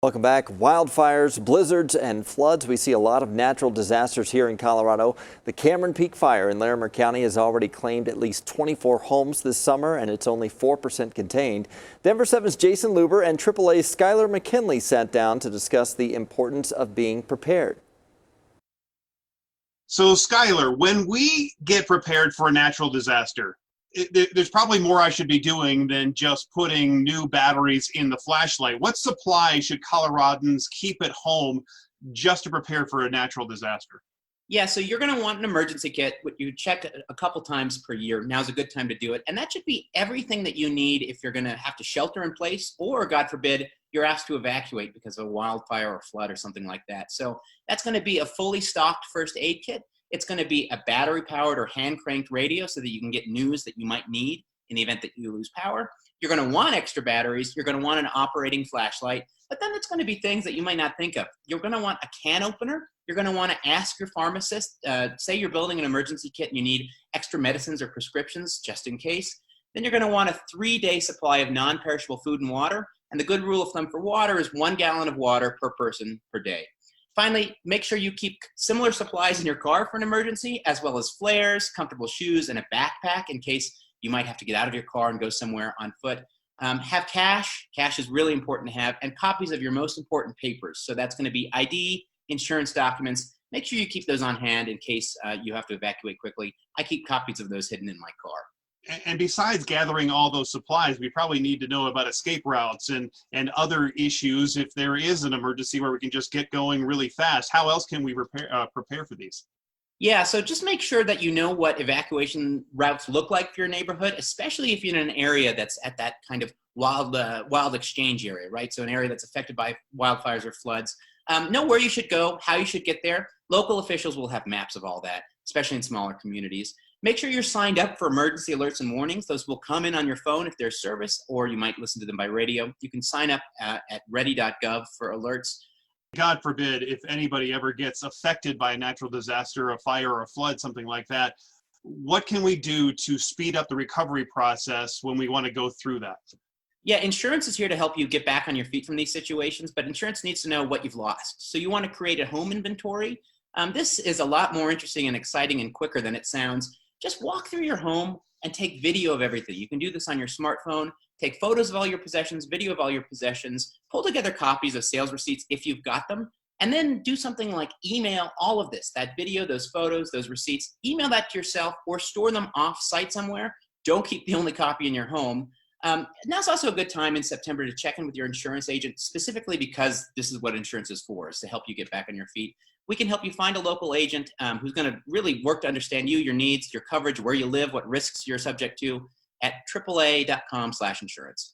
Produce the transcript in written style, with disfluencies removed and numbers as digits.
Welcome back. Wildfires, blizzards, and floods. We see a lot of natural disasters here in Colorado. The Cameron Peak Fire in Larimer County has already claimed at least 24 homes this summer, and it's only 4% contained. Denver 7's Jason Luber and AAA's Skyler McKinley sat down to discuss the importance of being prepared. So, Skyler, when we get prepared for a natural disaster, there's probably more I should be doing than just putting new batteries in the flashlight. What supply should Coloradans keep at home just to prepare for a natural disaster? Yeah, so you're going to want an emergency kit, which you check a couple times per year. Now's a good time to do it. And that should be everything that you need if you're going to have to shelter in place or, God forbid, you're asked to evacuate because of a wildfire or flood or something like that. So that's going to be a fully stocked first aid kit. It's going to be a battery-powered or hand-cranked radio so that you can get news that you might need in the event that you lose power. You're going to want extra batteries. You're going to want an operating flashlight. But then it's going to be things that you might not think of. You're going to want a can opener. You're going to want to ask your pharmacist. Say you're building an emergency kit and you need extra medicines or prescriptions just in case. Then you're going to want a 3-day supply of non-perishable food and water. And the good rule of thumb for water is 1 gallon of water per person per day. Finally, make sure you keep similar supplies in your car for an emergency, as well as flares, comfortable shoes, and a backpack in case you might have to get out of your car and go somewhere on foot. Have cash. Cash is really important to have, and copies of your most important papers. So that's going to be ID, insurance documents. Make sure you keep those on hand in case you have to evacuate quickly. I keep copies of those hidden in my car. And besides gathering all those supplies, we probably need to know about escape routes and other issues if there is an emergency where we can just get going really fast. How else can we prepare for these? Yeah, so just make sure that you know what evacuation routes look like for your neighborhood, especially if you're in an area that's at that kind of wild exchange area, right? So an area that's affected by wildfires or floods. Know where you should go, how you should get there. Local officials will have maps of all that, especially in smaller communities. Make sure you're signed up for emergency alerts and warnings. Those will come in on your phone if there's service, or you might listen to them by radio. You can sign up at ready.gov for alerts. God forbid, if anybody ever gets affected by a natural disaster, a fire or a flood, something like that, what can we do to speed up the recovery process when we want to go through that? Yeah, insurance is here to help you get back on your feet from these situations, but insurance needs to know what you've lost. So you want to create a home inventory. This is a lot more interesting and exciting and quicker than it sounds. Just walk through your home and take video of everything. You can do this on your smartphone. Take photos of all your possessions, video of all your possessions, pull together copies of sales receipts if you've got them, and then do something like email all of this, that video, those photos, those receipts, email that to yourself or store them off-site somewhere. Don't keep the only copy in your home. Now's also a good time in September to check in with your insurance agent, specifically because this is what insurance is for, is to help you get back on your feet. We can help you find a local agent who's going to really work to understand you, your needs, your coverage, where you live, what risks you're subject to at AAA.com/insurance.